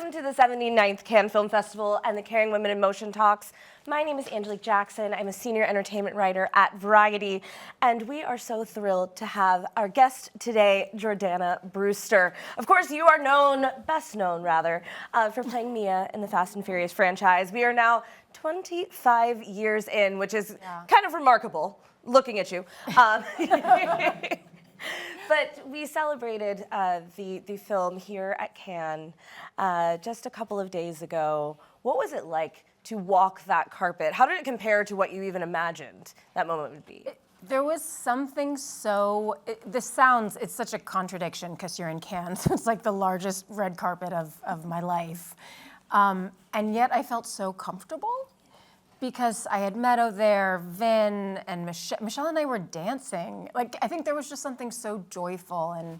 Welcome to the 79th Cannes Film Festival and the Kering Women in Motion Talks. My name is Angelique Jackson. I'm a senior entertainment writer at Variety, and we are so thrilled to have our guest today, Jordana Brewster. Of course, you are best known for playing Mia in the Fast and Furious franchise. We are now 25 years in, which is kind of remarkable, looking at you. But we celebrated the film here at Cannes just a couple of days ago. What was it like to walk that carpet? How did it compare to what you even imagined that moment would be? There was something it's such a contradiction because you're in Cannes, so it's like the largest red carpet of my life. And yet I felt so comfortable because I had Meadow there, Vin, and Michelle and I were dancing. Like, I think there was just something so joyful and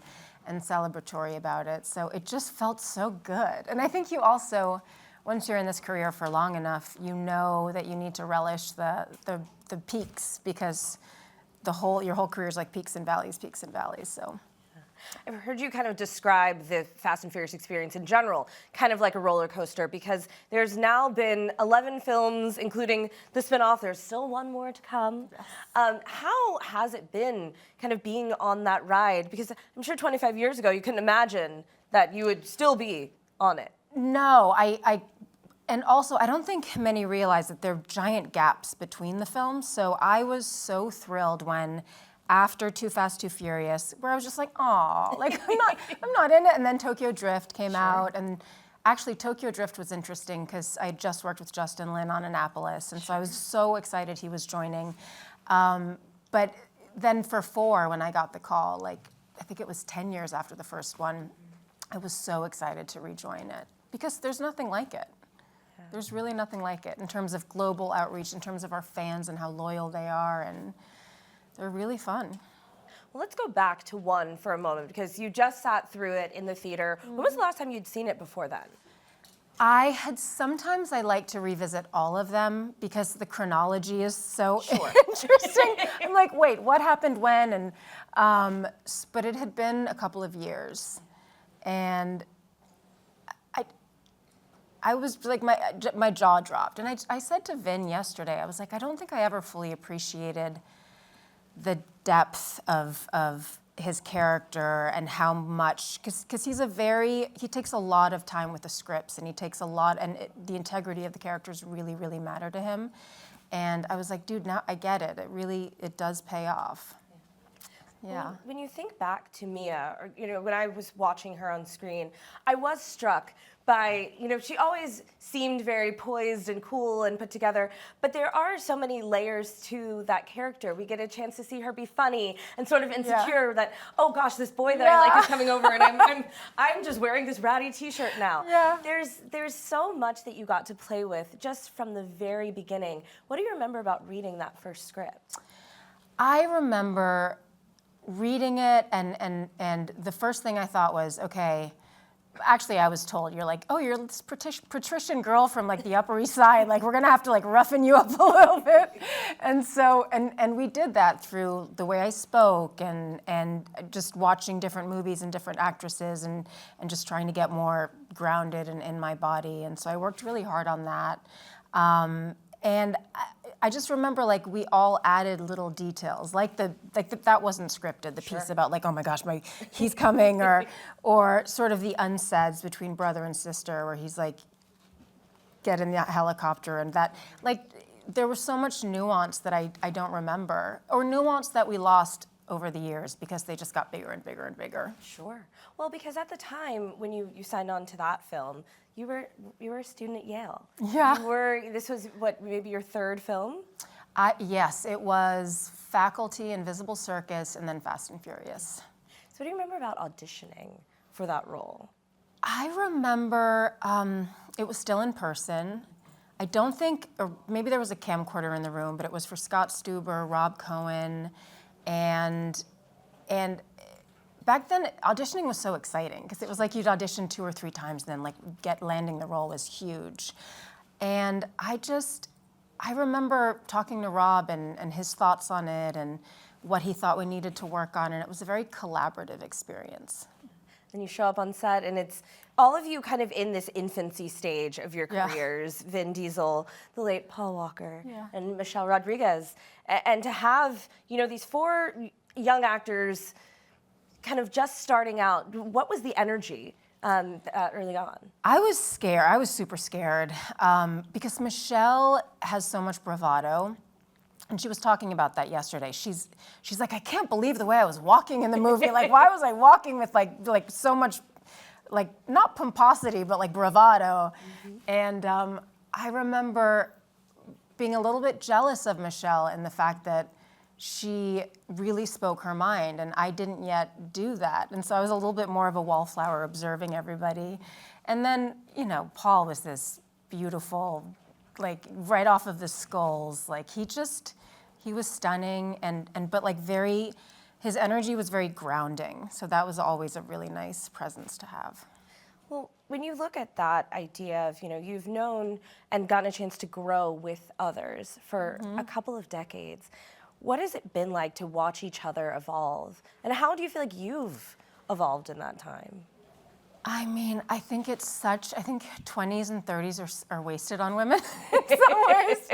celebratory about it. So it just felt so good. And I think you also, once you're in this career for long enough, you know that you need to relish the peaks because your whole career is like peaks and valleys, so. I've heard you kind of describe the Fast and Furious experience in general, kind of like a roller coaster, because there's now been 11 films, including the spinoff. There's still one more to come. Yes. How has it been kind of being on that ride? Because I'm sure 25 years ago, you couldn't imagine that you would still be on it. No, and also, I don't think many realize that there are giant gaps between the films. So I was so thrilled when, after Too Fast, Too Furious, where I was just like, "Aw, like I'm not in it." And then Tokyo Drift came out, and actually Tokyo Drift was interesting because I just worked with Justin Lin on Annapolis, and so I was so excited he was joining. But then for 4, when I got the call, like I think it was 10 years after the first one, I was so excited to rejoin it because there's nothing like it. There's really nothing like it in terms of global outreach, in terms of our fans and how loyal they are, and they're really fun. Well, let's go back to 1 for a moment because you just sat through it in the theater. When was the last time you'd seen it before then? Sometimes I like to revisit all of them because the chronology is so interesting. I'm like, wait, what happened when? And but it had been a couple of years, and I was like, my jaw dropped. And I said to Vin yesterday, I was like, I don't think I ever fully appreciated the depth of his character and how much, because he takes a lot of time with the scripts, and he takes a lot, and the integrity of the characters really, really matter to him. And I was like, dude, now I get it. It does pay off. Yeah. When you think back to Mia, or when I was watching her on screen, I was struck by, she always seemed very poised and cool and put together, but there are so many layers to that character. We get a chance to see her be funny and sort of insecure that, oh gosh, this boy that I like is coming over, and I'm just wearing this ratty t-shirt now. Yeah. There's so much that you got to play with just from the very beginning. What do you remember about reading that first script? I remember reading it, and the first thing I thought was, okay, actually I was told, you're like, oh, you're this patrician girl from like the Upper East Side, like we're gonna have to like roughen you up a little bit. And so, and we did that through the way I spoke and just watching different movies and different actresses and just trying to get more grounded in my body. And so I worked really hard on that. And I just remember, like, we all added little details, that wasn't scripted. The piece about, like, oh my gosh, he's coming, or sort of the unsaids between brother and sister, where he's like, get in that helicopter, and that, like, there was so much nuance that I don't remember, or nuance that we lost over the years because they just got bigger and bigger and bigger. Sure. Well, because at the time when you signed on to that film, you were a student at Yale. Yeah. This was what, maybe your 3rd film? Yes, it was Faculty, Invisible Circus, and then Fast and Furious. So what do you remember about auditioning for that role? I remember it was still in person. I don't think, or maybe there was a camcorder in the room, but it was for Scott Stuber, Rob Cohen, and back then, auditioning was so exciting because it was like you'd audition 2 or 3 times and then like landing the role was huge. And I remember talking to Rob and his thoughts on it and what he thought we needed to work on, and it was a very collaborative experience. then you show up on set, and it's all of you kind of in this infancy stage of your Yeah. careers. Vin Diesel, the late Paul Walker, Yeah. and Michelle Rodriguez. And to have, these four young actors kind of just starting out, what was the energy early on? I was scared. I was super scared because Michelle has so much bravado. And she was talking about that yesterday. She's like, I can't believe the way I was walking in the movie. Like, why was I walking with like so much, like not pomposity, but like bravado? Mm-hmm. And I remember being a little bit jealous of Michelle in the fact that she really spoke her mind, and I didn't yet do that. And so I was a little bit more of a wallflower observing everybody. And then, Paul was this beautiful, like right off of the skulls, like he was stunning but like his energy was very grounding. So that was always a really nice presence to have. Well, when you look at that idea of, you've known and gotten a chance to grow with others for a couple of decades, what has it been like to watch each other evolve? And how do you feel like you've evolved in that time? I mean, I think 20s and 30s are wasted on women in some ways,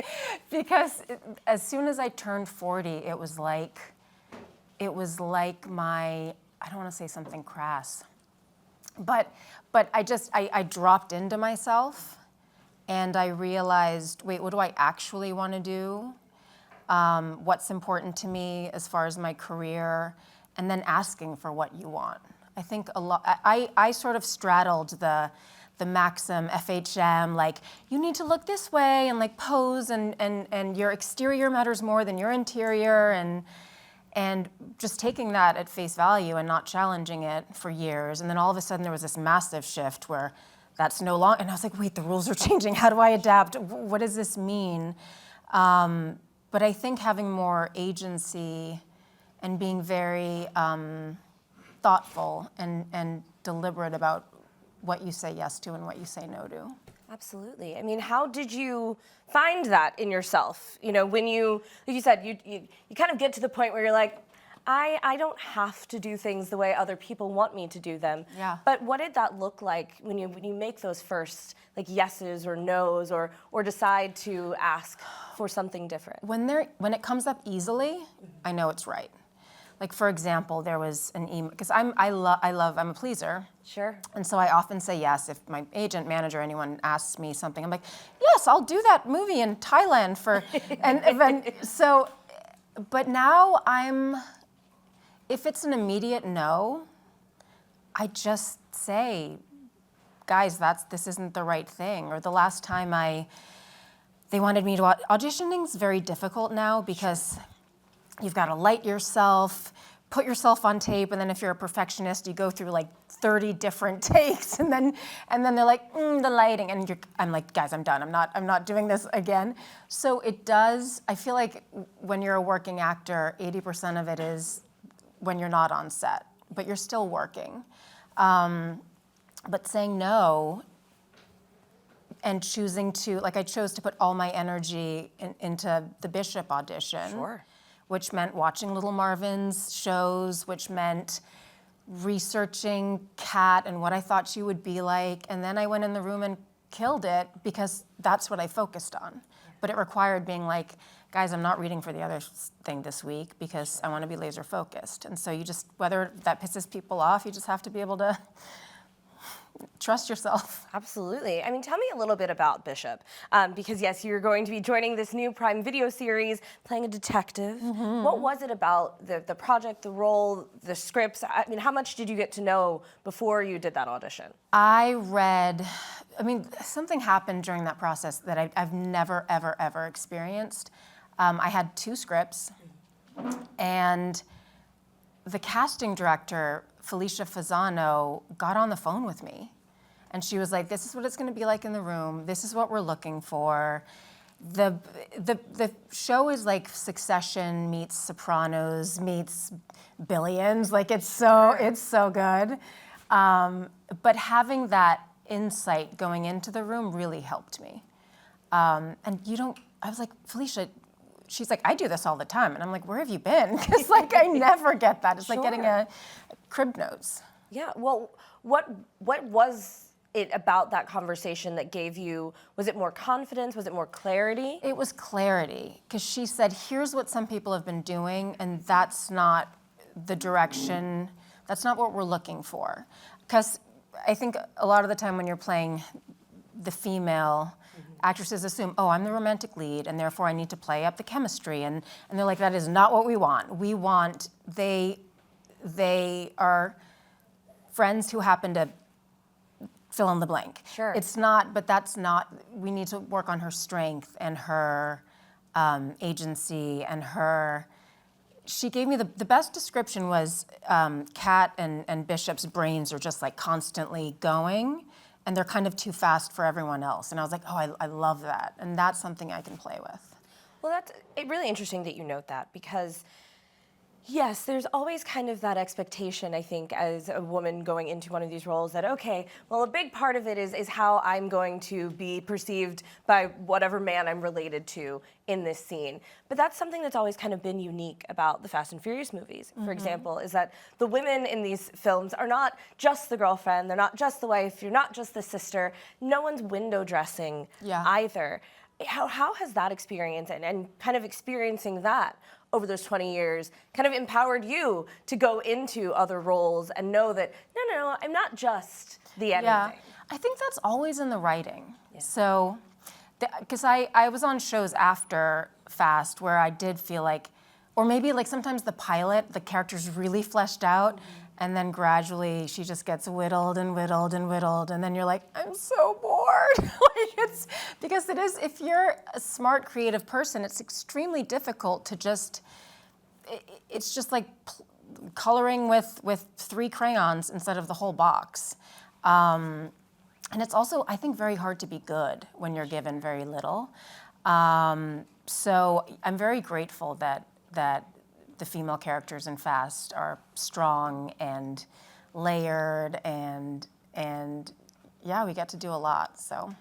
because as soon as I turned 40, it was like my, I don't want to say something crass, but I dropped into myself, and I realized, wait, what do I actually want to do? What's important to me as far as my career, and then asking for what you want. I think I sort of straddled the Maxim, FHM, like, you need to look this way and like pose and your exterior matters more than your interior, and just taking that at face value and not challenging it for years. And then all of a sudden there was this massive shift where that's no longer, and I was like, wait, the rules are changing. How do I adapt? What does this mean? But I think having more agency and being very thoughtful and deliberate about what you say yes to and what you say no to. Absolutely. I mean, how did you find that in yourself? When like you said, you kind of get to the point where you're like, I don't have to do things the way other people want me to do them. Yeah. But what did that look like when you make those first like yeses or nos or decide to ask for something different? When it comes up easily, I know it's right. Like, for example, there was an email, because I'm a pleaser. Sure. And so I often say yes. If my agent, manager, anyone asks me something, I'm like, yes, I'll do that movie in Thailand for, but now if it's an immediate no, I just say, guys, this isn't the right thing. Or the last time they wanted me to, auditioning's very difficult now because you've got to light yourself, put yourself on tape, and then if you're a perfectionist, you go through like 30 different takes, and then they're like, the lighting, and I'm like, guys, I'm done. I'm not doing this again. So it does. I feel like when you're a working actor, 80% of it is when you're not on set, but you're still working. But saying no and choosing to, like, I chose to put all my energy into the Bishop audition. Sure. Which meant watching Little Marvin's shows, which meant researching Kat and what I thought she would be like. And then I went in the room and killed it because that's what I focused on. But it required being like, guys, I'm not reading for the other thing this week because I want to be laser focused. And so you just, whether that pisses people off, you just have to be able to trust yourself. Absolutely. I mean, tell me a little bit about Bishop, because yes, you're going to be joining this new Prime Video series, playing a detective. Mm-hmm. What was it about the project, the role, the scripts? I mean, how much did you get to know before you did that audition? Something happened during that process that I've never, ever, ever experienced. I had 2 scripts, and the casting director, Felicia Fasano, got on the phone with me, and she was like, this is what it's going to be like in the room. This is what we're looking for. The show is like Succession meets Sopranos meets Billions. Like, it's so good. But having that insight going into the room really helped me. I was like, Felicia, she's like, I do this all the time. And I'm like, where have you been? Because like, I never get that. It's like getting a crib notes. Yeah. Well, what was it about that conversation that gave you? Was it more confidence? Was it more clarity? It was clarity, because she said, here's what some people have been doing, and that's not the direction, that's not what we're looking for. Because I think a lot of the time when you're playing the female, actresses assume, oh, I'm the romantic lead, and therefore I need to play up the chemistry. And they're like, that is not what we want. We want, they are friends who happen to fill in the blank. Sure. It's not, but that's not, we need to work on her strength and her agency and her, she gave me the best description was Kat and Bishop's brains are just like constantly going, and they're kind of too fast for everyone else. And I was like, oh, I love that. And that's something I can play with. Well, that's really interesting that you note that, because yes, there's always kind of that expectation, I think, as a woman going into one of these roles that, okay, well, a big part of it is how I'm going to be perceived by whatever man I'm related to in this scene. But that's something that's always kind of been unique about the Fast and Furious movies, for example, is that the women in these films are not just the girlfriend, they're not just the wife, you're not just the sister, no one's window dressing either. How has that experience and kind of experiencing that over those 20 years kind of empowered you to go into other roles and know that, no, I'm not just the anything? Yeah, I think that's always in the writing. Yeah. So, because I was on shows after Fast where I did feel like, or maybe like sometimes the pilot, the character's really fleshed out, and then gradually she just gets whittled and whittled and whittled, and then you're like, I'm so bored. Like it's, because it is, if you're a smart, creative person, it's extremely difficult to just, it's just like coloring with 3 crayons instead of the whole box. And it's also, I think, very hard to be good when you're given very little. So I'm very grateful that the female characters in Fast are strong and layered, and yeah, we get to do a lot, so.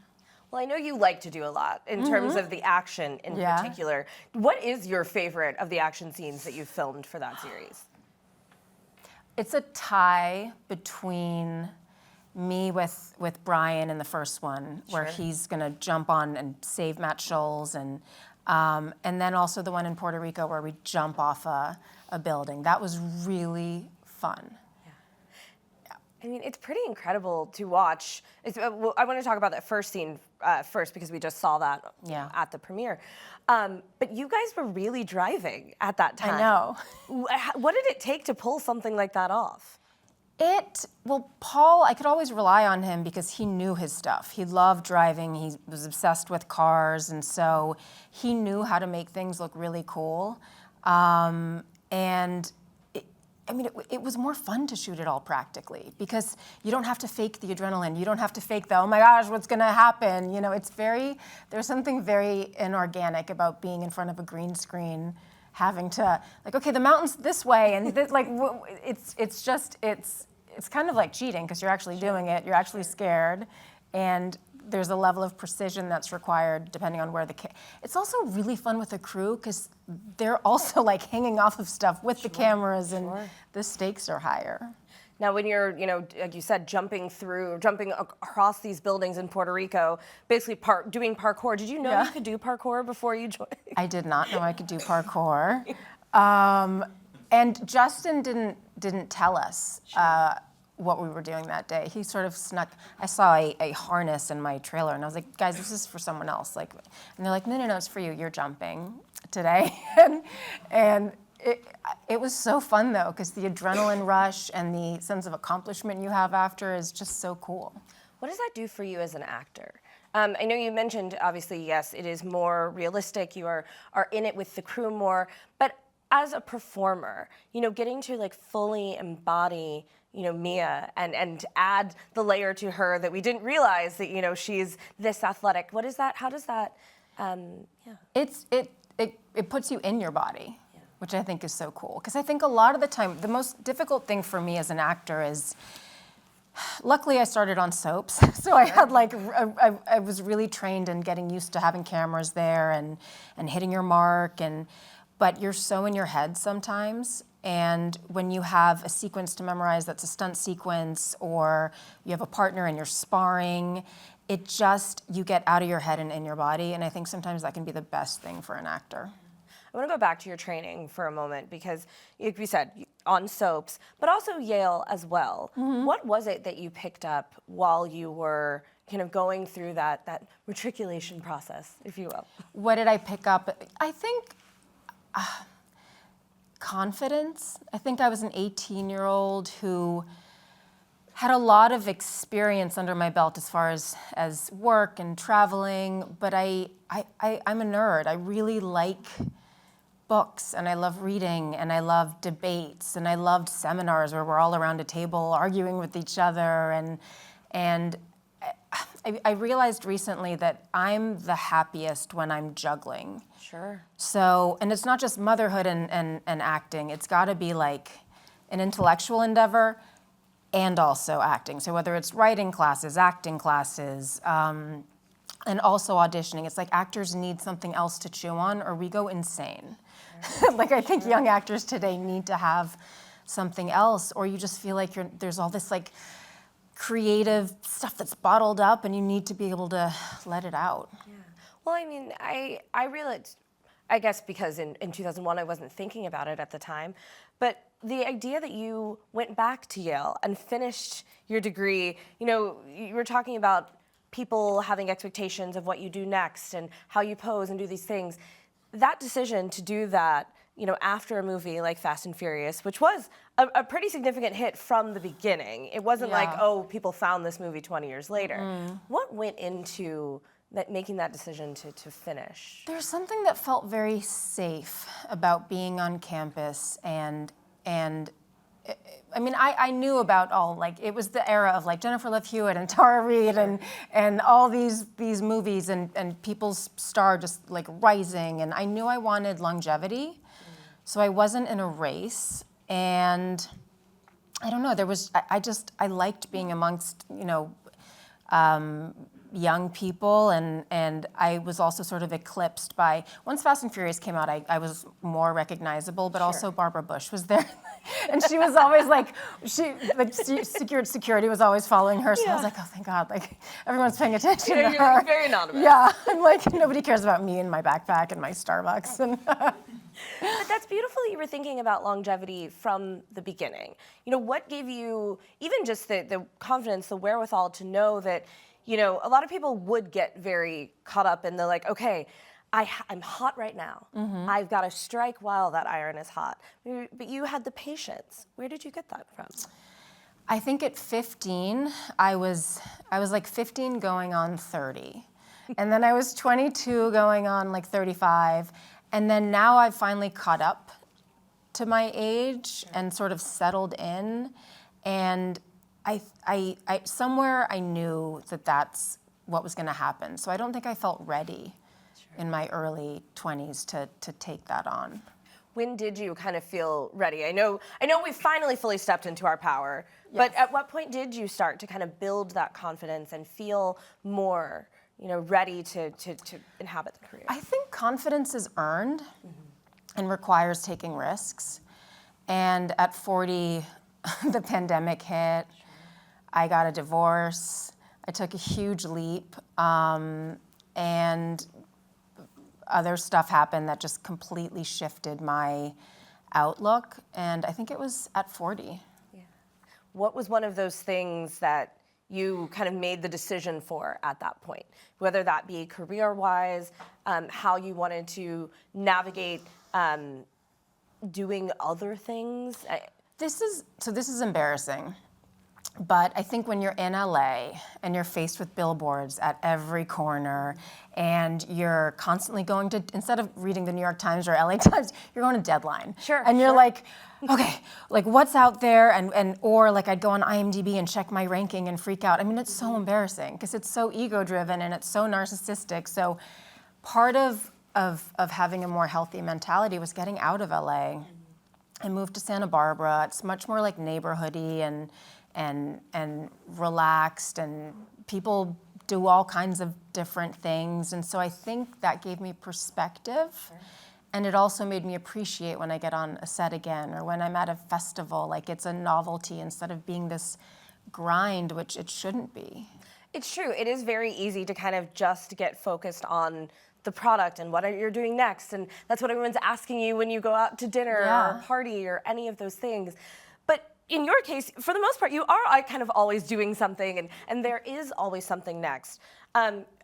Well, I know you like to do a lot in terms of the action in particular. What is your favorite of the action scenes that you've filmed for that series? It's a tie between me with Brian in the first one, where he's gonna jump on and save Matt Scholes, and then also the one in Puerto Rico where we jump off a building. That was really fun. I mean, it's pretty incredible to watch. Well, I want to talk about that first scene first, because we just saw that at the premiere. But you guys were really driving at that time. I know. What did it take to pull something like that off? Well, Paul, I could always rely on him because he knew his stuff. He loved driving, he was obsessed with cars, and so he knew how to make things look really cool. And it was more fun to shoot it all practically, because you don't have to fake the adrenaline. You don't have to fake the, oh my gosh, what's gonna happen? You know, there's something very inorganic about being in front of a green screen, having to, like, okay, the mountain's this way, and it's kind of like cheating, because you're actually doing it, you're actually scared, and there's a level of precision that's required depending on where it's also really fun with the crew, because they're also like hanging off of stuff with the cameras, and the stakes are higher. Now, when you're, like you said, jumping across these buildings in Puerto Rico, basically doing parkour, did you know you could do parkour before you joined? I did not know I could do parkour. And Justin didn't tell us what we were doing that day. He sort of snuck. I saw a harness in my trailer, and I was like, guys, this is for someone else. Like, and they're like, no, it's for you. You're jumping today. and it was so fun, though, because the adrenaline rush and the sense of accomplishment you have after is just so cool. What does that do for you as an actor? I know you mentioned, obviously, yes, it is more realistic. You are in it with the crew more. But as a performer, getting to like fully embody Mia and add the layer to her that we didn't realize that, she's this athletic. What is that? How does that, It puts you in your body, which I think is so cool. Because I think a lot of the time, the most difficult thing for me as an actor is, luckily I started on soaps. So I had I was really trained in getting used to having cameras there and hitting your mark. but you're so in your head sometimes. And when you have a sequence to memorize that's a stunt sequence, or you have a partner and you're sparring, you get out of your head and in your body. And I think sometimes that can be the best thing for an actor. I want to go back to your training for a moment because, like you said, on soaps, but also Yale as well. What was it that you picked up while you were kind of going through that matriculation process, if you will? What did I pick up? I think confidence. I think I was an 18-year-old who had a lot of experience under my belt as far as work and traveling, but I'm a nerd. I really like books, and I love reading, and I love debates, and I loved seminars where we're all around a table arguing with each other, and I realized recently that I'm the happiest when I'm juggling. Sure. So, and it's not just motherhood and acting, it's gotta be like an intellectual endeavor and also acting. So whether it's writing classes, acting classes, and also auditioning, it's like actors need something else to chew on or we go insane. Like I think young actors today need to have something else, or you just feel like there's all this like creative stuff that's bottled up and you need to be able to let it out. Yeah. Well, I mean, I realized, I guess because in 2001 I wasn't thinking about it at the time, but the idea that you went back to Yale and finished your degree, you know, you were talking about people having expectations of what you do next and how you pose and do these things. That decision to do that, you know, after a movie like Fast and Furious, which was a pretty significant hit from the beginning. It wasn't like, oh, people found this movie 20 years later. What went into making that decision to finish? There's something that felt very safe about being on campus, and I mean, I knew about all, like, it was the era of like Jennifer Love Hewitt and Tara Reid and all these movies and people's star just like rising, and I knew I wanted longevity, so I wasn't in a race, and I don't know, I liked being amongst, you know, young people, and I was also sort of eclipsed by, once Fast and Furious came out, I was more recognizable, but also Barbara Bush was there. And she was always like, security was always following her, so I was like, oh, thank God, like, everyone's paying attention to her. You're very anonymous. Yeah, I'm like, nobody cares about me and my backpack and my Starbucks. And But that's beautiful that you were thinking about longevity from the beginning. You know, what gave you even just the confidence, the wherewithal to know that, you know, a lot of people would get very caught up in the like, okay, I'm hot right now. I've got to strike while that iron is hot. But you had the patience. Where did you get that from? I think at 15, I was like 15 going on 30. And then I was 22 going on like 35. And then now I've finally caught up to my age and sort of settled in. And I somewhere I knew that that's what was going to happen. So I don't think I felt ready in my early 20s to take that on. When did you kind of feel ready? I know we finally fully stepped into our power, but at what point did you start to kind of build that confidence and feel more, you know, ready to inhabit the career? I think confidence is earned and requires taking risks. And at 40, the pandemic hit. I got a divorce. I took a huge leap, and other stuff happened that just completely shifted my outlook. And I think it was at 40. Yeah. What was one of those things that you kind of made the decision for at that point? Whether that be career-wise, how you wanted to navigate doing other things? This is embarrassing. But I think when you're in LA and you're faced with billboards at every corner and you're constantly going to, instead of reading the New York Times or LA Times, you're going to Deadline. Sure. And you're like, okay, like what's out there? Or like I'd go on IMDb and check my ranking and freak out. I mean, it's so embarrassing because it's so ego-driven and it's so narcissistic. So part of having a more healthy mentality was getting out of LA. I moved to Santa Barbara. It's much more like neighborhoody and relaxed, and people do all kinds of different things. And so I think that gave me perspective. And it also made me appreciate when I get on a set again or when I'm at a festival, like it's a novelty instead of being this grind, which it shouldn't be. It's true. It is very easy to kind of just get focused on the product and what you're doing next. And that's what everyone's asking you when you go out to dinner or a party or any of those things. But in your case, for the most part, you are kind of always doing something, and there is always something next.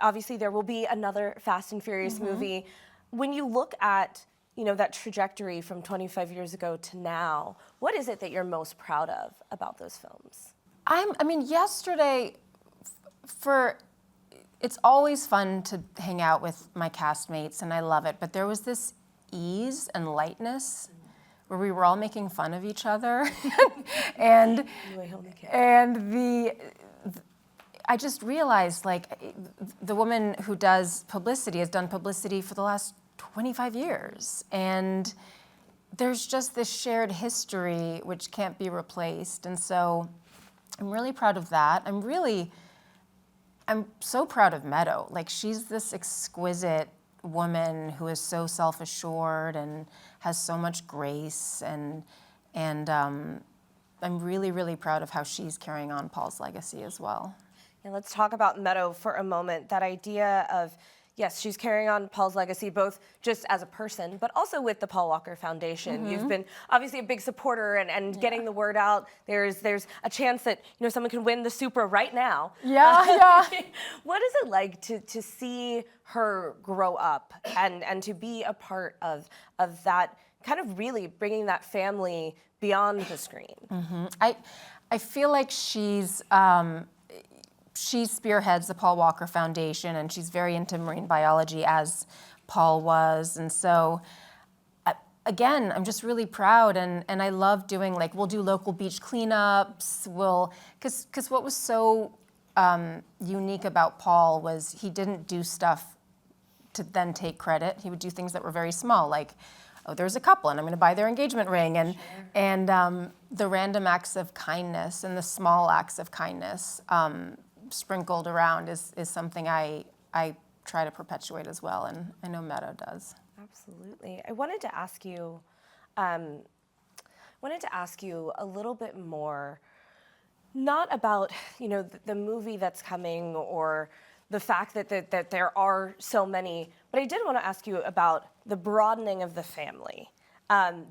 Obviously, there will be another Fast and Furious movie. When you look at that trajectory from 25 years ago to now, what is it that you're most proud of about those films? Yesterday, it's always fun to hang out with my castmates, and I love it, but there was this ease and lightness where we were all making fun of each other. and I just realized, like, the woman who does publicity has done publicity for the last 25 years. And there's just this shared history which can't be replaced. And so I'm really proud of that. I'm so proud of Meadow. Like, she's this exquisite woman who is so self-assured and has so much grace. And I'm really, really proud of how she's carrying on Paul's legacy as well. And let's talk about Meadow for a moment. That idea of, yes, she's carrying on Paul's legacy, both just as a person, but also with the Paul Walker Foundation. You've been obviously a big supporter and getting the word out. There's a chance that someone can win the Supra right now. What is it like to see her grow up and to be a part of that, kind of really bringing that family beyond the screen? I feel like she spearheads the Paul Walker Foundation, and she's very into marine biology, as Paul was. And so, again, I'm just really proud, and I love doing, like, we'll do local beach cleanups, because what was so unique about Paul was he didn't do stuff to then take credit. He would do things that were very small, like, oh, there's a couple, and I'm going to buy their engagement ring, and the random acts of kindness and the small acts of kindness sprinkled around is something I try to perpetuate as well, and I know Meadow does. Absolutely. I wanted to ask you a little bit more, not about the movie that's coming or the fact that there are so many, but I did want to ask you about the broadening of the family.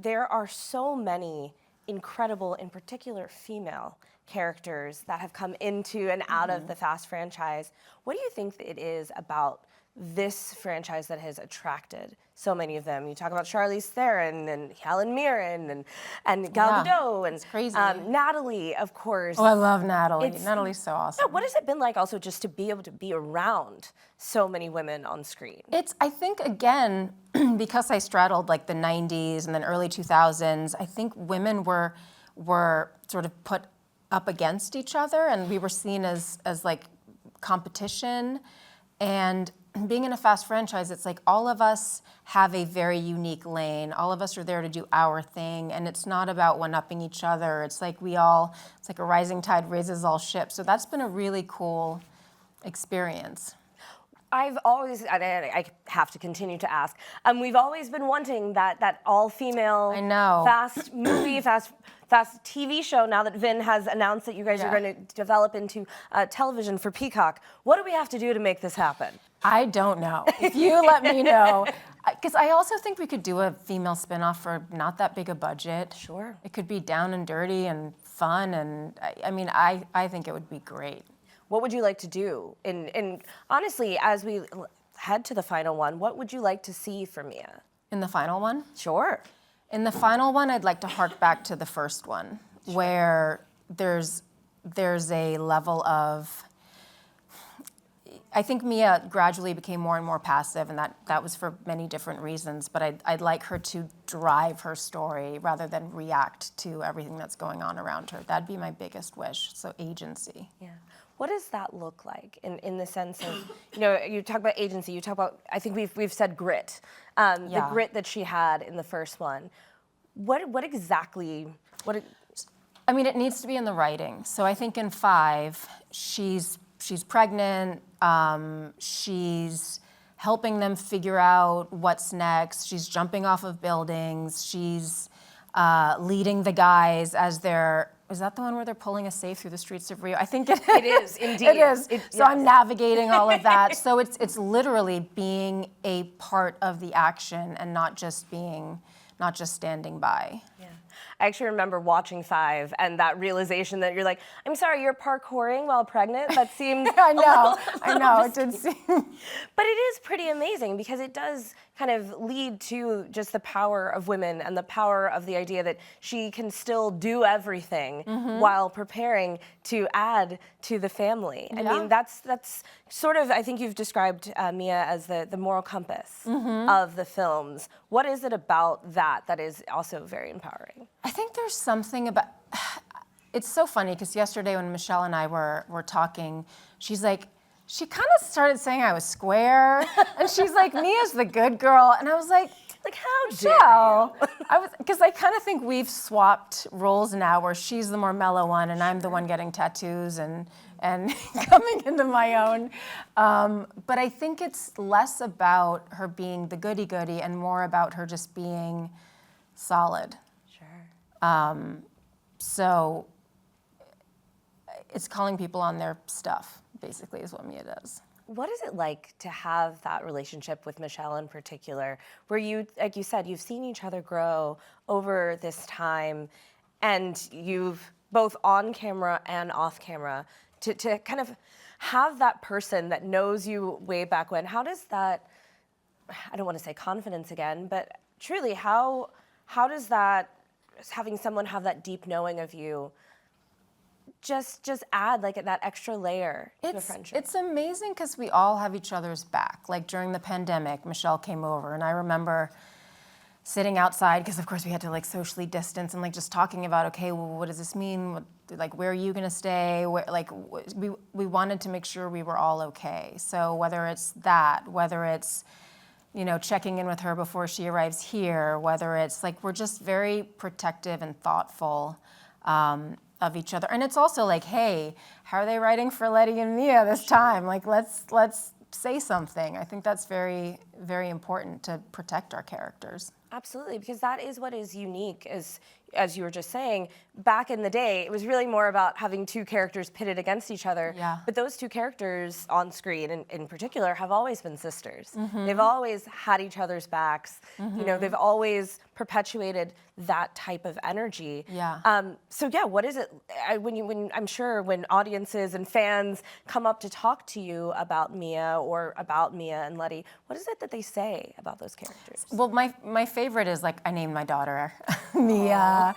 There are so many incredible, in particular, female characters that have come into and out of the Fast franchise. What do you think that it is about this franchise that has attracted so many of them? You talk about Charlize Theron and Helen Mirren and Gal Gadot and it's crazy. Natalie, of course. Oh, I love Natalie. Natalie's so awesome. Yeah, what has it been like also just to be able to be around so many women on screen? I think, again, because I straddled like the 90s and then early 2000s, I think women were sort of put up against each other, and we were seen as like competition. And being in a Fast franchise, it's like all of us have a very unique lane. All of us are there to do our thing, and it's not about one-upping each other. It's like it's like a rising tide raises all ships. So that's been a really cool experience. I've always, and I have to continue to ask, we've always been wanting that all-female Fast movie, Fast TV show, now that Vin has announced that you guys are going to develop into television for Peacock. What do we have to do to make this happen? I don't know. If you let me know. Because I also think we could do a female spinoff for not that big a budget. Sure. It could be down and dirty and fun, and I think it would be great. What would you like to do? And honestly, as we head to the final one, what would you like to see from Mia? In the final one? Sure. In the final one, I'd like to hark back to the first one, where there's a level of, I think Mia gradually became more and more passive, and that was for many different reasons, but I'd like her to drive her story rather than react to everything that's going on around her. That'd be my biggest wish, so agency. Yeah. What does that look like in the sense of, you talk about agency, you talk about, I think we've said grit, the grit that she had in the first one. What exactly, it needs to be in the writing. So I think in 5, she's pregnant, she's helping them figure out what's next. She's jumping off of buildings. She's leading the guys as they're, is that the one where they're pulling a safe through the streets of Rio? I think it is. It is, indeed. It is. Yes. So I'm navigating all of that. So it's literally being a part of the action and not just standing by. Yeah. I actually remember watching 5 and that realization that you're like, I'm sorry, you're parkouring while pregnant? That seems I know, it did seem. But it is pretty amazing because it does kind of lead to just the power of women and the power of the idea that she can still do everything while preparing to add to the family. I mean, that's sort of, I think you've described Mia as the moral compass of the films. What is it about that is also very empowering? I think there's something about, it's so funny because yesterday when Michelle and I were talking, she's like, she kind of started saying I was square, and she's like, Mia's the good girl, and I was like how dare you? Because I kind of think we've swapped roles now, where she's the more mellow one, and I'm the one getting tattoos and coming into my own. But I think it's less about her being the goody-goody and more about her just being solid. Sure. So it's calling people on their stuff, basically, is what Mia does. What is it like to have that relationship with Michelle in particular, where you, like you said, you've seen each other grow over this time, and you've both on camera and off camera, to kind of have that person that knows you way back when? How does that, I don't want to say confidence again, but truly, how does that, having someone have that deep knowing of you, just add like that extra layer to a friendship? It's amazing because we all have each other's back. Like during the pandemic, Michelle came over, and I remember sitting outside because of course we had to like socially distance and like just talking about, okay, well, what does this mean? Like, where are you gonna stay? We wanted to make sure we were all okay. So whether it's that, whether it's, you know, checking in with her before she arrives here, whether it's like, we're just very protective and thoughtful of each other. And it's also like, hey, how are they writing for Letty and Mia this time? Like, let's say something. I think that's very, very important to protect our characters. Absolutely, because that is what is unique, as you were just saying. Back in the day, it was really more about having two characters pitted against each other. Yeah. But those two characters on screen, in particular, have always been sisters. They've always had each other's backs. You know, they've always perpetuated that type of energy. Yeah. So yeah, what is it when I'm sure when audiences and fans come up to talk to you about Mia or about Mia and Letty, what is it that they say about those characters? Well, my favorite is like, I named my daughter Mia.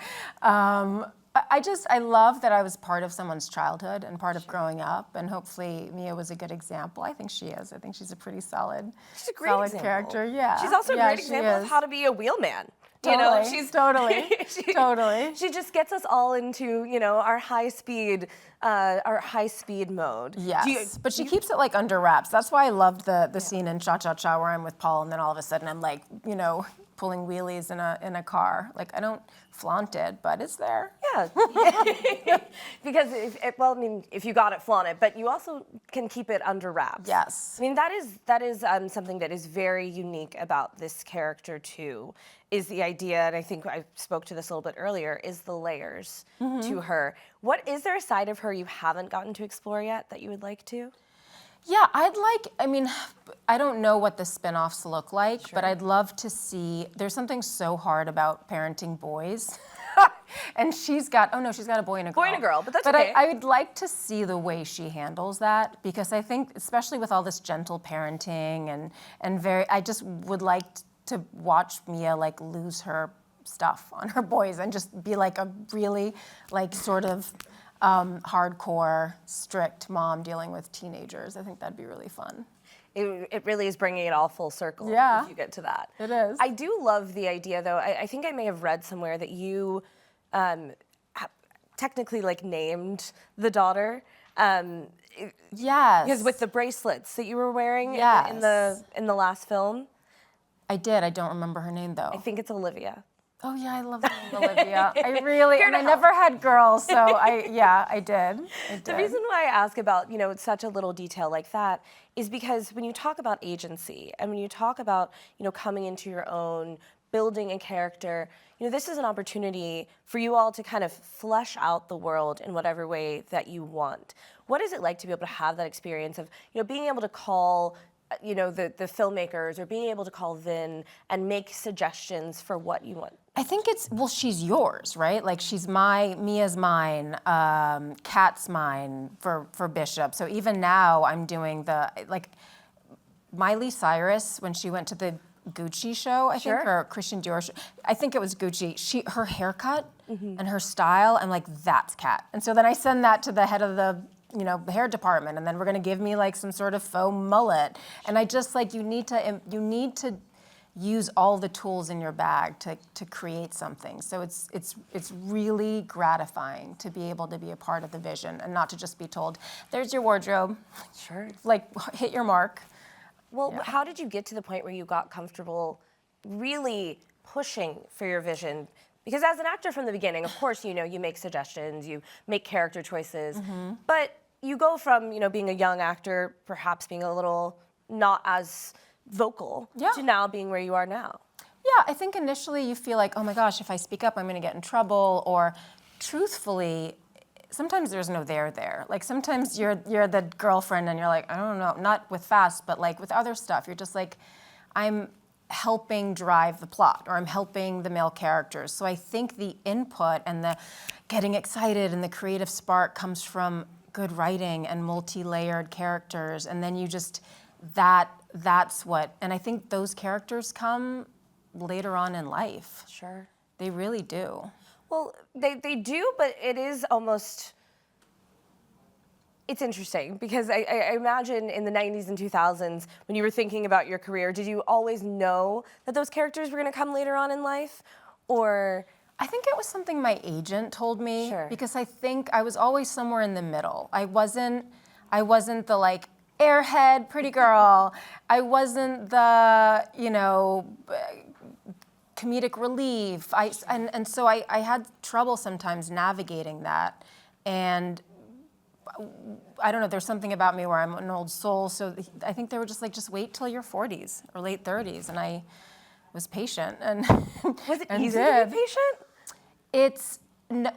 I love that I was part of someone's childhood and part of growing up, and hopefully Mia was a good example. I think she is. I think she's a pretty solid, she's a great example. Character. Yeah. She's also a great example of how to be a wheelman. Totally. You know, she's totally. She just gets us all into, you know, our high speed mode. Yes, but she keeps it like under wraps. That's why I loved the scene in Cha Cha Cha where I'm with Paul, and then all of a sudden I'm like, you know, pulling wheelies in a car. Like, I don't flaunt it, but it's there. Yeah. Because if you got it, flaunt it, but you also can keep it under wraps. Yes. I mean, that is something that is very unique about this character too, is the idea, and I think I spoke to this a little bit earlier, is the layers to her. Is there a side of her you haven't gotten to explore yet that you would like to? Yeah, I don't know what the spin-offs look like, but I'd love to see, there's something so hard about parenting boys. And she's got a boy and a girl. Boy and a girl, but that's okay. I would like to see the way she handles that, because I think, especially with all this gentle parenting I just would like to watch Mia like lose her stuff on her boys and just be like a really like sort of hardcore, strict mom dealing with teenagers. I think that'd be really fun. It really is bringing it all full circle. Yeah, if you get to that. It is. I do love the idea, though. I think I may have read somewhere that you technically like named the daughter. Yes. Because with the bracelets that you were wearing in the last film. I did. I don't remember her name though. I think it's Olivia. Oh yeah, I love the name Olivia. I really, Here and to I help. never had girls, so I did. The reason why I ask about, such a little detail like that is because when you talk about agency and when you talk about, coming into your own, building a character, this is an opportunity for you all to kind of flesh out the world in whatever way that you want. What is it like to be able to have that experience of, being able to call the filmmakers or being able to call Vin and make suggestions for what you want? I think well, she's yours, right? Like she's Mia's mine, Kat's mine for Bishop. So even now I'm doing like Miley Cyrus, when she went to the Gucci show, I think, or Christian Dior show, I think it was Gucci, her haircut and her style, I'm like, that's Kat. And so then I send that to the head of the hair department, and then we're gonna give me like some sort of faux mullet. And I just like, you need to use all the tools in your bag to create something. So it's really gratifying to be able to be a part of the vision and not to just be told, there's your wardrobe. Sure. Like, hit your mark. Well, how did you get to the point where you got comfortable really pushing for your vision? Because as an actor from the beginning, of course, you make suggestions, you make character choices, but you go from, being a young actor, perhaps being a little not as vocal, to now being where you are now. Yeah, I think initially you feel like, oh my gosh, if I speak up, I'm gonna get in trouble, or truthfully, sometimes there's no there. Like sometimes you're the girlfriend and you're like, I don't know, not with Fast, but like with other stuff, you're just like, I'm helping drive the plot, or I'm helping the male characters. So I think the input and the getting excited and the creative spark comes from good writing and multi-layered characters, and then you just, that's what, and I think those characters come later on in life. Sure. They really do. Well, they do, but it is almost, it's interesting because I imagine in the 90s and 2000s, when you were thinking about your career, did you always know that those characters were gonna come later on in life? Or? I think it was something my agent told me, Sure. because I think I was always somewhere in the middle. I wasn't the like airhead pretty girl. I wasn't the, comedic relief. And so I had trouble sometimes navigating that. And I don't know, there's something about me where I'm an old soul. So I think they were just like, just wait till your 40s or late 30s. And I was patient. And Was it and easy did. to be patient?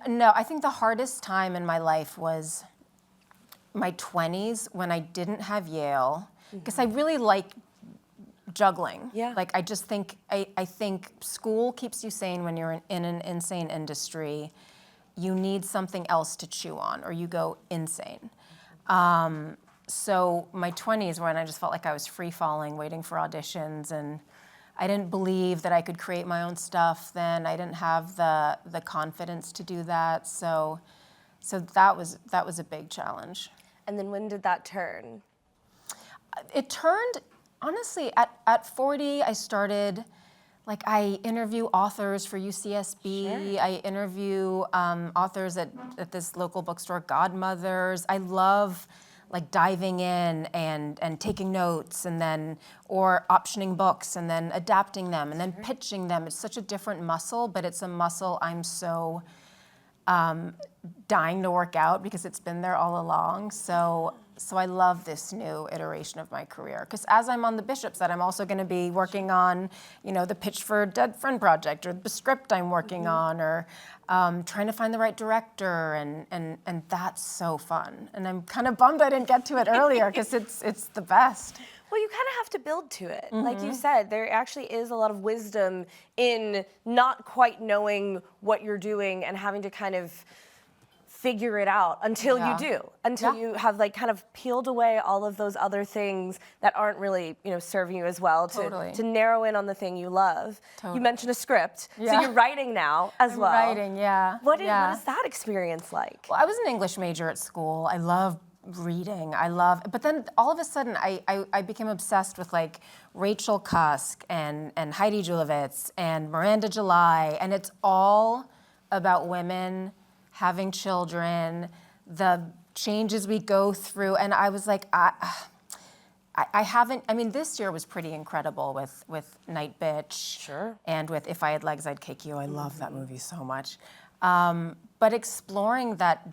No, I think the hardest time in my life was my 20s when I didn't have Yale, because I really like juggling. Yeah. Like I just think, I think school keeps you sane when you're in an insane industry. You need something else to chew on or you go insane. So my 20s when I just felt like I was free falling, waiting for auditions, and I didn't believe that I could create my own stuff then. I didn't have the confidence to do that. So that was a big challenge. And then when did that turn? It turned, honestly, at 40, I started, like I interview authors for UCSB. Sure. I interview authors at this local bookstore, Godmothers. I love like diving in and taking notes, and then, or optioning books and then adapting them and then pitching them. It's such a different muscle, but it's a muscle I'm so dying to work out because it's been there all along. So I love this new iteration of my career. Because as I'm on the Bishop set, I'm also going to be working on, the pitch for Dead Friend Project, or the script I'm working on, or trying to find the right director, and that's so fun. And I'm kind of bummed I didn't get to it earlier because it's the best. Well, you kind of have to build to it. Like you said, there actually is a lot of wisdom in not quite knowing what you're doing and having to kind of figure it out until you do, until you have like kind of peeled away all of those other things that aren't really, serving you as well to narrow in on the thing you love. You mentioned a script, so you're writing now as well. I'm writing, What is that experience like? Well, I was an English major at school. I love reading. But then all of a sudden I became obsessed with like Rachel Cusk and Heidi Julavitz and Miranda July, and it's all about women having children, the changes we go through, and I was like, I haven't, I mean, this year was pretty incredible with Night Bitch. Sure. And with If I Had Legs, I'd Kick You. I love that movie so much. But exploring that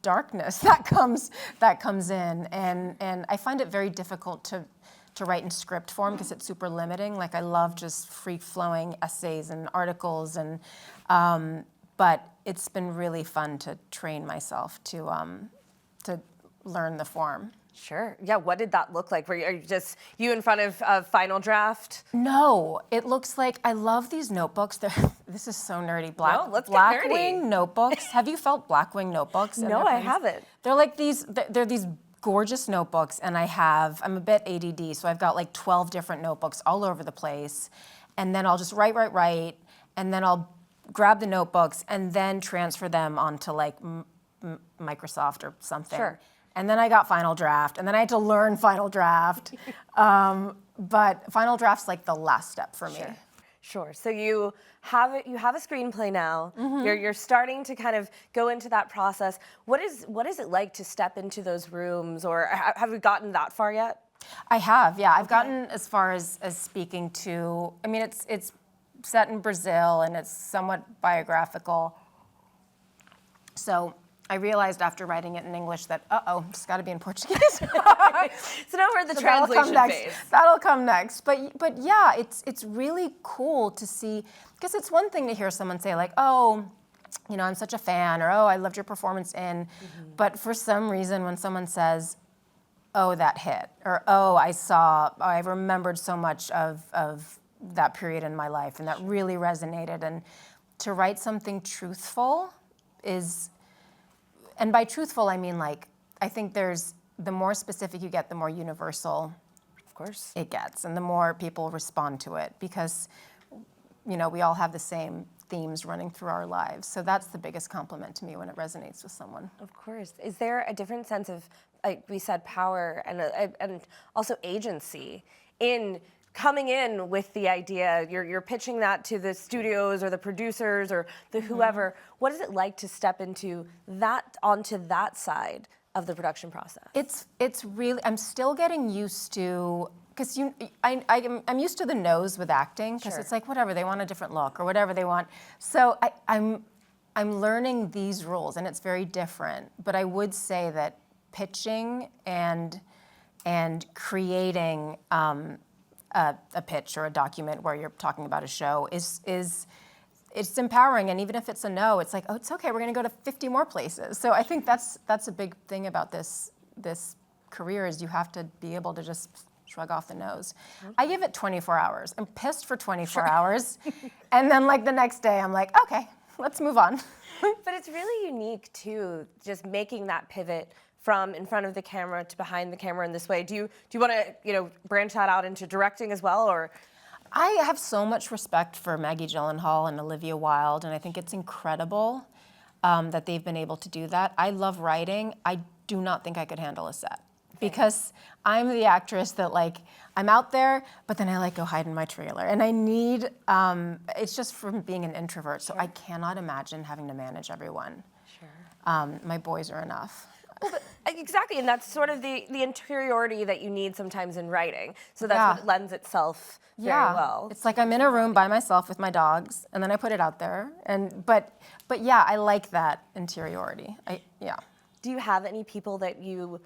darkness that comes in, and I find it very difficult to write in script form because it's super limiting. Like I love just free-flowing essays and articles, and but it's been really fun to train myself to learn the form. Sure. Yeah. What did that look like? Are you just you in front of a final draft? No, it looks like I love these notebooks. This is so nerdy. No, let's get nerdy. Blackwing notebooks. Have you felt Blackwing notebooks? No, I haven't. They're like these. They're these gorgeous notebooks, and I'm a bit ADD, so I've got like 12 different notebooks all over the place, and then I'll just write, and then I'll grab the notebooks and then transfer them onto like Microsoft or something. Sure. And then I got Final Draft, and then I had to learn Final Draft. But Final Draft's like the last step for me. Sure. So you have a screenplay now. You're starting to kind of go into that process. What is it like to step into those rooms, or have we gotten that far yet? I have, yeah. I've gotten as far as speaking to. I mean, it's set in Brazil, and it's somewhat biographical. So I realized after writing it in English that, it's got to be in Portuguese. So now we're in the translation phase. That'll come next. But yeah, it's really cool to see, because it's one thing to hear someone say like, oh, you know, I'm such a fan, or oh, I loved your performance in, but for some reason when someone says, oh, that hit, or oh, I remembered so much of that period in my life, and that really resonated, and to write something truthful is. And by truthful, I mean like, I think the more specific you get, the more universal, of course, it gets, and the more people respond to it, because, you know, we all have the same themes running through our lives. So that's the biggest compliment to me when it resonates with someone. Of course. Is there a different sense of, like we said, power and also agency in coming in with the idea, you're pitching that to the studios or the producers or the whoever. What is it like to step onto that side of the production process? It's really, I'm still getting used to, because I'm used to the nose with acting, because it's like whatever, they want a different look or whatever they want. So I'm learning these rules, and it's very different. But I would say that pitching and creating a pitch or a document where you're talking about a show is it's empowering, and even if it's a no, it's like, oh, it's okay, we're gonna go to 50 more places. So I think that's a big thing about this career, is you have to be able to just shrug off the nose. I give it 24 hours. I'm pissed for 24 hours, and then like the next day I'm like, okay, let's move on. But it's really unique too, just making that pivot from in front of the camera to behind the camera in this way. Do you want to branch that out into directing as well, or? I have so much respect for Maggie Gyllenhaal and Olivia Wilde, and I think it's incredible that they've been able to do that. I love writing. I do not think I could handle a set, because I'm the actress that like, I'm out there, but then I like go hide in my trailer, and I need, it's just from being an introvert, so I cannot imagine having to manage everyone. My boys are enough. Well, but exactly, and that's sort of the interiority that you need sometimes in writing. So that's what lends itself very well. It's like I'm in a room by myself with my dogs, and then I put it out there. But yeah, I like that interiority. Do you have any people that you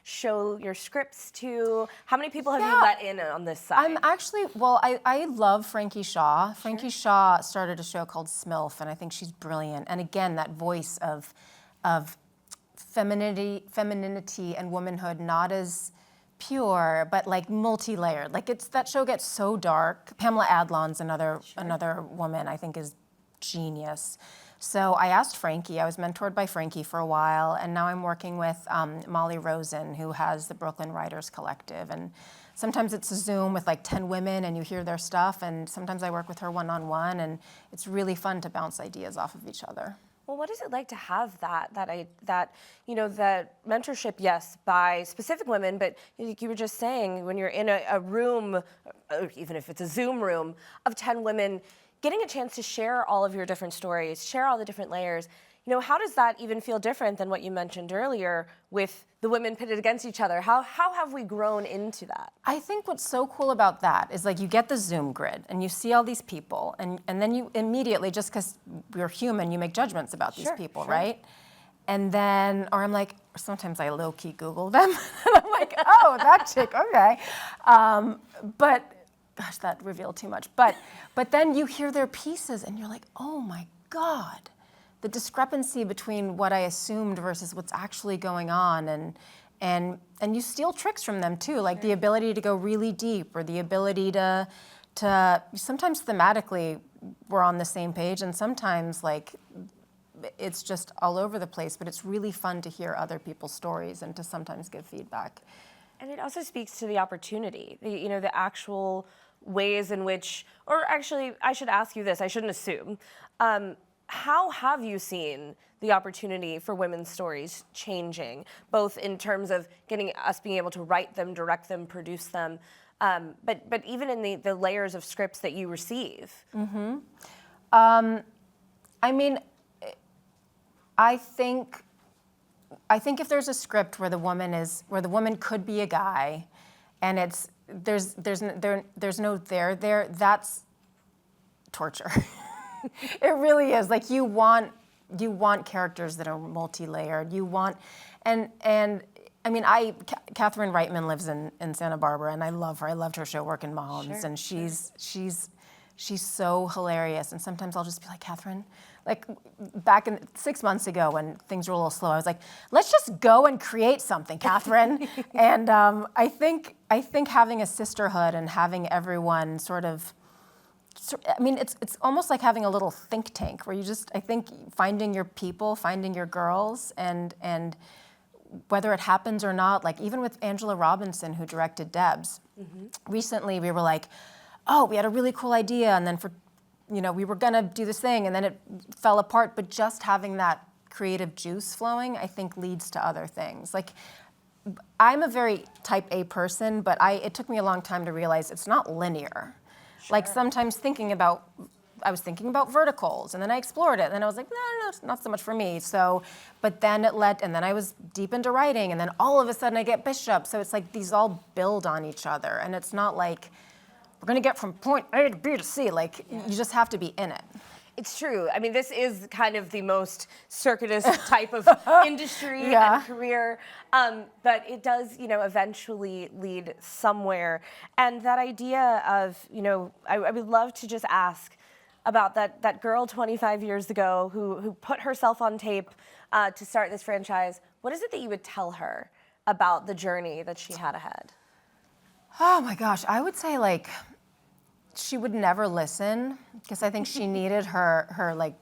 show your scripts to? How many people have you let in on this side? I'm actually, I love Frankie Shaw. Frankie Shaw started a show called Smilf, and I think she's brilliant. And again, that voice of femininity and womanhood, not as pure, but like multi-layered. Like that show gets so dark. Pamela Adlon's another woman I think is genius. So I asked Frankie, I was mentored by Frankie for a while, and now I'm working with Molly Rosen, who has the Brooklyn Writers Collective. And sometimes it's a Zoom with like 10 women and you hear their stuff, and sometimes I work with her one-on-one, and it's really fun to bounce ideas off of each other. Well, what is it like to have that mentorship, yes, by specific women, but like you were just saying, when you're in a room, even if it's a Zoom room, of 10 women, getting a chance to share all of your different stories, share all the different layers, how does that even feel different than what you mentioned earlier with the women pitted against each other? How have we grown into that? I think what's so cool about that is like you get the Zoom grid and you see all these people and then you immediately, just because we're human, you make judgments about these people, right? And then, or I'm like, sometimes I low-key Google them. And I'm like, oh, that chick, okay. But, gosh, that revealed too much. But then you hear their pieces and you're like, oh my God. The discrepancy between what I assumed versus what's actually going on. And you steal tricks from them too, like the ability to go really deep or the ability to sometimes thematically we're on the same page and sometimes like it's just all over the place, but it's really fun to hear other people's stories and to sometimes give feedback. And it also speaks to the opportunity, the actual ways in which, or actually, I should ask you this, I shouldn't assume. How have you seen the opportunity for women's stories changing, both in terms of getting us being able to write them, direct them, produce them, but even in the layers of scripts that you receive? Mm-hmm. I mean, I think if there's a script where the woman could be a guy, and there's no there, that's torture. It really is. Like you want characters that are multi-layered. You want, and I mean, Catherine Reitman lives in Santa Barbara, and I love her. I loved her show Working Moms, and she's so hilarious. And sometimes I'll just be like, Catherine, like back in 6 months ago when things were a little slow, I was like, let's just go and create something, Catherine. And I think having a sisterhood and having everyone sort of, I mean, it's almost like having a little think tank where I think finding your people, finding your girls, and whether it happens or not, like even with Angela Robinson, who directed Debs, recently we were like, oh, we had a really cool idea, and then we were gonna do this thing, and then it fell apart, but just having that creative juice flowing, I think leads to other things. Like, I'm a very type A person, but it took me a long time to realize it's not linear. Like sometimes I was thinking about verticals, and then I explored it, and then I was like, no, it's not so much for me. So, but then and then I was deep into writing, and then all of a sudden I get Bishop. So it's like these all build on each other, and it's not like we're gonna get from point A to B to C. Like you just have to be in it. It's true. I mean, this is kind of the most circuitous type of industry and career, but it does, eventually lead somewhere. And that idea of, I would love to just ask about that girl 25 years ago who put herself on tape to start this franchise. What is it that you would tell her about the journey that she had ahead? Oh my gosh, I would say like, she would never listen because I think she needed her like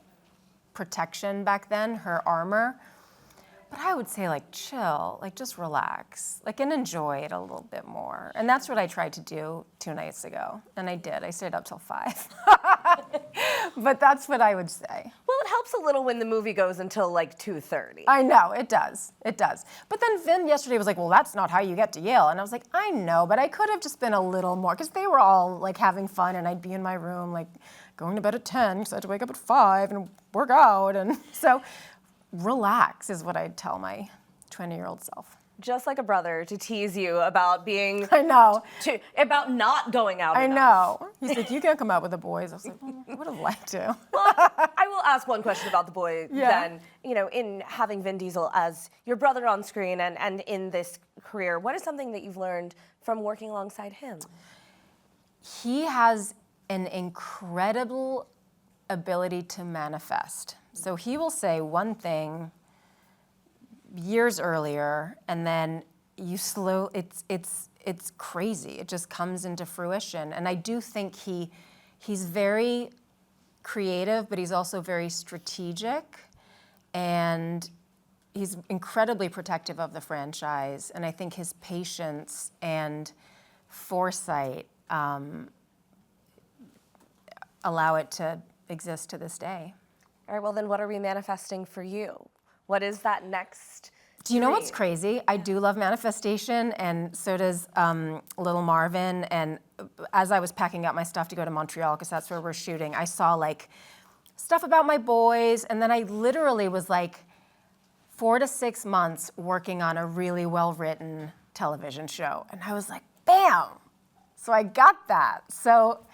protection back then, her armor. But I would say like chill, like just relax, like and enjoy it a little bit more. And that's what I tried to do 2 nights ago. And I did. I stayed up till 5. But that's what I would say. Well, it helps a little when the movie goes until like 2:30. I know, it does. It does. But then Vin yesterday was like, well, that's not how you get to Yale. And I was like, I know, but I could have just been a little more, because they were all like having fun and I'd be in my room like going to bed at 10 because I had to wake up at 5 and work out. And so relax is what I'd tell my 20-year-old self. Just like a brother to tease you about being... I know. About not going out I enough. know. He's like, you can't come out with the boys. I was like, I would have liked to. Well, I will ask one question about the boy then. In having Vin Diesel as your brother on screen and in this career, what is something that you've learned from working alongside him? He has an incredible ability to manifest. So he will say one thing years earlier, and then it's crazy. It just comes into fruition. And I do think he's very creative, but he's also very strategic, and he's incredibly protective of the franchise. And I think his patience and foresight allow it to exist to this day. All right, well then what are we manifesting for you? What is that next? Do you know what's crazy? I do love manifestation, and so does little Marvin. And as I was packing up my stuff to go to Montreal, because that's where we're shooting, I saw like stuff about my boys, and then I literally was like 4 to 6 months working on a really well-written television show. And I was like, bam! So I got that. So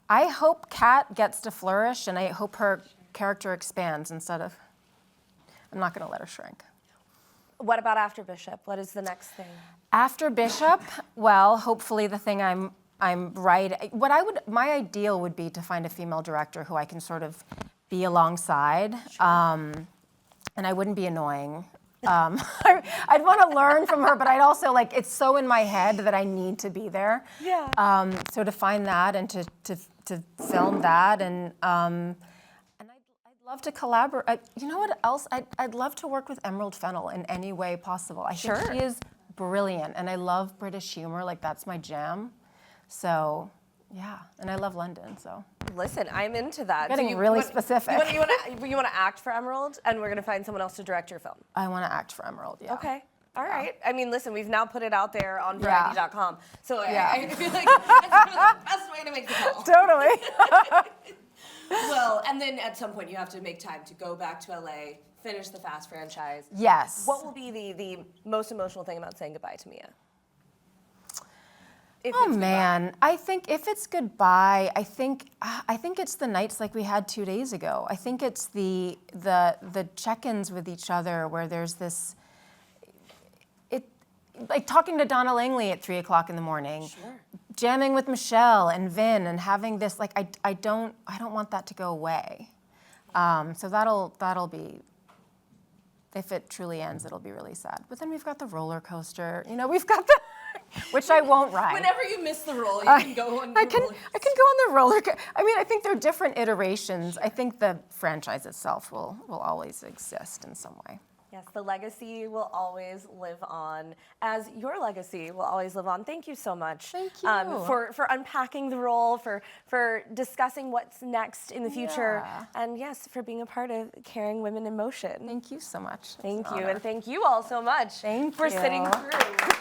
I hope Kat gets to flourish, and I hope her character expands instead of, I'm not gonna let her shrink. What about after Bishop? What is the next thing? After Bishop, well, hopefully the thing I'm writing, my ideal would be to find a female director who I can sort of be alongside, and I wouldn't be annoying. I'd want to learn from her, but I'd also like, it's so in my head that I need to be there. Yeah. So to find that and to film that, and I'd love to collaborate. You know what else? I'd love to work with Emerald Fennell in any way possible. I think she is brilliant, and I love British humor. Like, that's my jam. So, yeah, and I love London. So. Listen, I'm into that. Getting really specific. You want to act for Emerald, and we're gonna find someone else to direct your film. I want to act for Emerald. Yeah. Okay. All right. I mean, listen, we've now put it out there on Variety.com. So I feel like that's the best way to make the call. Totally. Well, and then at some point you have to make time to go back to LA, finish the Fast franchise. Yes. What will be the most emotional thing about saying goodbye to Mia? Oh man, I think if it's goodbye, I think it's the nights like we had 2 days ago. I think it's the check-ins with each other where there's this, like talking to Donna Langley at 3 o'clock in the morning, jamming with Michelle and Vin, and having this, like, I don't want that to go away. So that'll be, if it truly ends, it'll be really sad. But then we've got the roller coaster, we've got the, which I won't ride. Whenever you miss the roll, you can go on the I can go on the roller coaster. I mean, I think they're different iterations. I think the franchise itself will always exist in some way. Yes, the legacy will always live on, as your legacy will always live on. Thank you so much. Thank you. For unpacking the role, for discussing what's next in the future, and yes, for being a part of Kering Women in Motion. Thank you so much. Thank you, and thank you all so much for sitting through.